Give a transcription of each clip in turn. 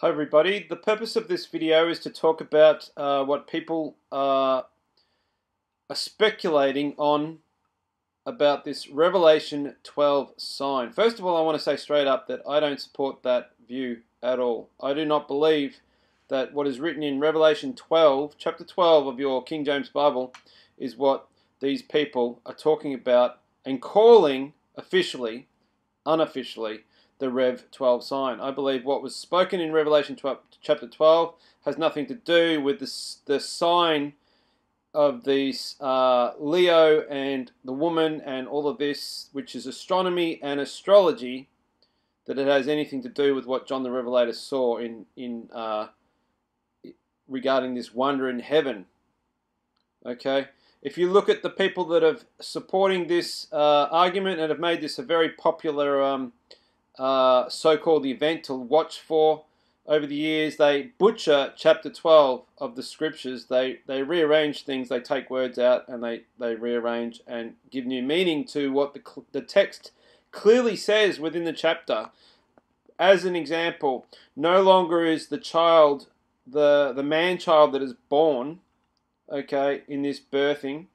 Hi everybody, the purpose of this video is to talk about what people are speculating on about this Revelation 12 sign. First of all, I want to say straight up that I don't support that view at all. I do not believe that what is written in Revelation 12, chapter 12 of your King James Bible, is what these people are talking about and calling officially, unofficially, the Rev 12 sign. I believe what was spoken in Revelation 12, chapter 12 has nothing to do with the sign of these Leo and the woman and all of this, which is astronomy and astrology, that it has anything to do with what John the Revelator saw in regarding this wonder in heaven. Okay, if you look at the people that are supporting this argument and have made this a very popular so-called event to watch for over the years, they butcher chapter 12 of the scriptures. They rearrange things, they take words out and they rearrange and give new meaning to what the text clearly says within the chapter. As an example, no longer is the child, the man-child that is born, okay, in this birthing,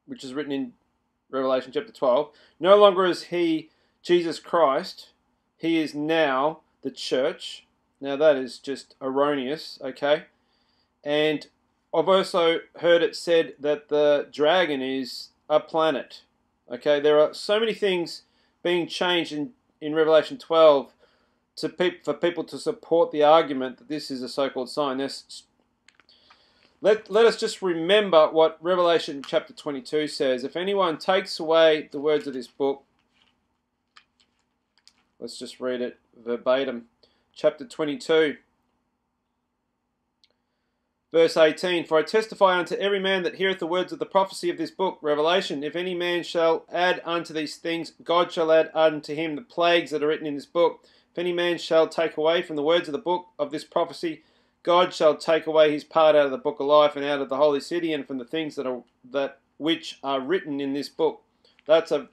which is written in Revelation chapter 12, no longer is he Jesus Christ. He is now the church. Now that is just erroneous, okay? And I've also heard it said that the dragon is a planet, okay? There are so many things being changed in Revelation 12 for people to support the argument that this is a so-called sign. Let us just remember what Revelation chapter 22 says. If anyone takes away the words of this book, let's just read it verbatim. Chapter 22, verse 18. For I testify unto every man that heareth the words of the prophecy of this book, Revelation, if any man shall add unto these things, God shall add unto him the plagues that are written in this book. If any man shall take away from the words of the book of this prophecy, God shall take away his part out of the book of life and out of the holy city and from the things which are written in this book. That's a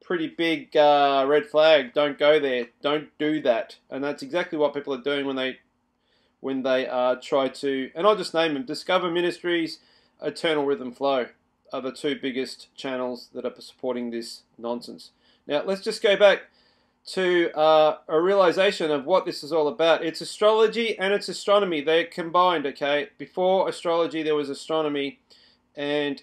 pretty big red flag. Don't go there. Don't do that. And that's exactly what people are doing when they try to, and I'll just name them, Discover Ministries, Eternal Rhythm Flow are the two biggest channels that are supporting this nonsense. Now let's just go back to a realization of what this is all about. It's astrology and it's astronomy. They're combined, okay? Before astrology there was astronomy, and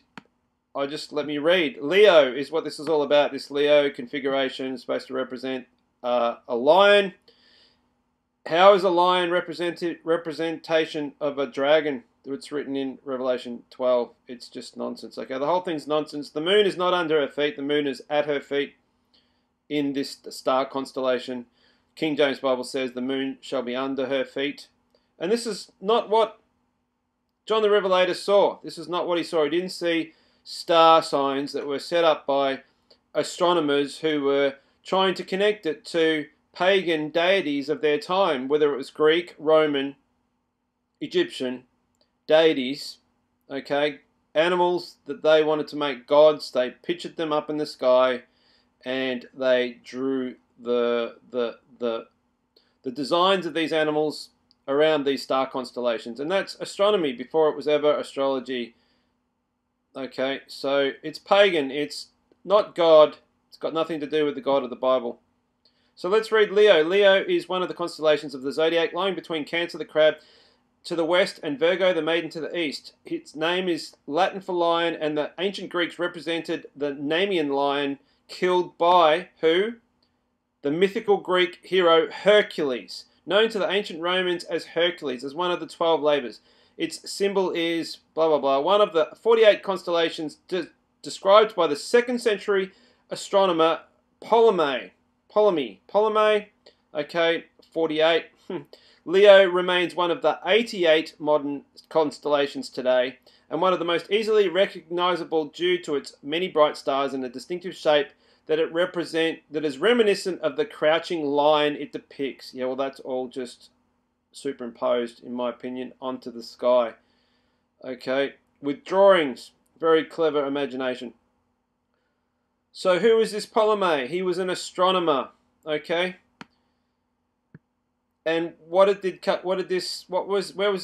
let me read. Leo is what this is all about. This Leo configuration is supposed to represent a lion. How is a lion representation of a dragon? It's written in Revelation 12. It's just nonsense. Okay, the whole thing's nonsense. The moon is not under her feet. The moon is at her feet in this star constellation. King James Bible says the moon shall be under her feet. And this is not what John the Revelator saw. This is not what he saw. He didn't see star signs that were set up by astronomers who were trying to connect it to pagan deities of their time, whether it was Greek, Roman, Egyptian deities, okay, animals that they wanted to make gods. They pictured them up in the sky and they drew the designs of these animals around these star constellations, and that's astronomy before it was ever astrology. Okay, so it's pagan, it's not God, it's got nothing to do with the God of the Bible. So let's read Leo. Leo is one of the constellations of the zodiac, lying between Cancer the crab to the west and Virgo the maiden to the east. Its name is Latin for lion, and the ancient Greeks represented the Nemean lion killed by who? The mythical Greek hero Hercules, known to the ancient Romans as Hercules, as one of the 12 labors. Its symbol is blah, blah, blah. One of the 48 constellations described by the 2nd century astronomer Ptolemy. Okay, 48. Leo remains one of the 88 modern constellations today, and one of the most easily recognizable due to its many bright stars and the distinctive shape that is reminiscent of the crouching lion it depicts. Yeah, well, that's all just superimposed, in my opinion, onto the sky. Okay, with drawings, very clever imagination. So who is this Ptolemy? He was an astronomer, okay? And where was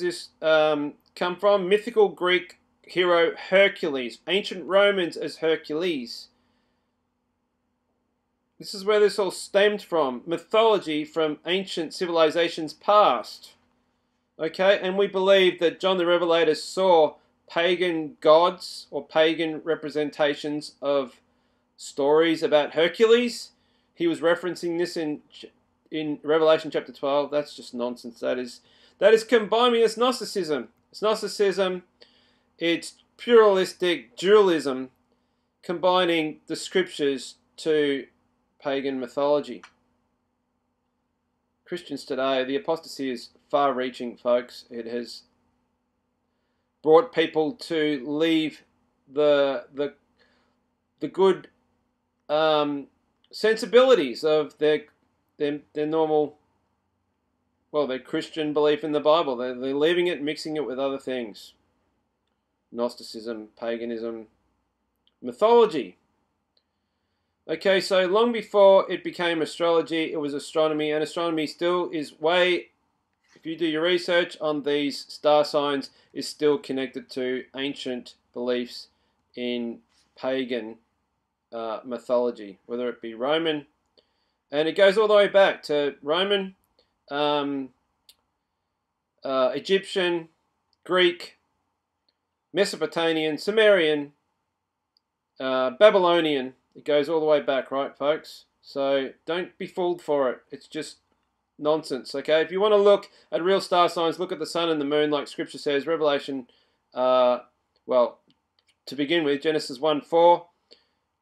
this come from? Mythical Greek hero Hercules, ancient Romans as Hercules. This is where this all stemmed from. Mythology from ancient civilizations past. Okay, and we believe that John the Revelator saw pagan gods or pagan representations of stories about Hercules. He was referencing this in Revelation chapter 12. That's just nonsense. That is combined with Gnosticism. It's Gnosticism. It's pluralistic dualism, combining the scriptures to pagan mythology. Christians today, the apostasy is far-reaching, folks. It has brought people to leave the good sensibilities of their normal, well, their Christian belief in the Bible. They're leaving it, mixing it with other things. Gnosticism, paganism, mythology. Okay, so long before it became astrology, it was astronomy, and astronomy still is way, if you do your research on these star signs, is still connected to ancient beliefs in pagan mythology, whether it be Roman, and it goes all the way back to Roman, Egyptian, Greek, Mesopotamian, Sumerian, Babylonian. It goes all the way back, right, folks? So don't be fooled for it. It's just nonsense, okay? If you want to look at real star signs, look at the sun and the moon, like Scripture says. Revelation, well, to begin with, Genesis 1:4,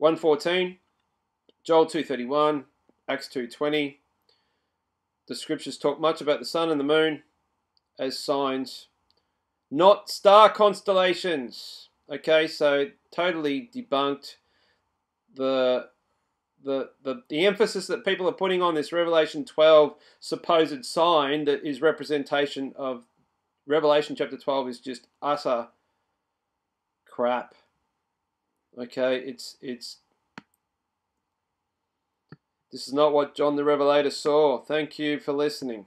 1:14, Joel 2:31, Acts 2:20. The Scriptures talk much about the sun and the moon as signs, not star constellations. Okay, so totally debunked. The emphasis that people are putting on this Revelation 12 supposed sign that is representation of Revelation chapter 12 is just utter crap. Okay, this is not what John the Revelator saw. Thank you for listening.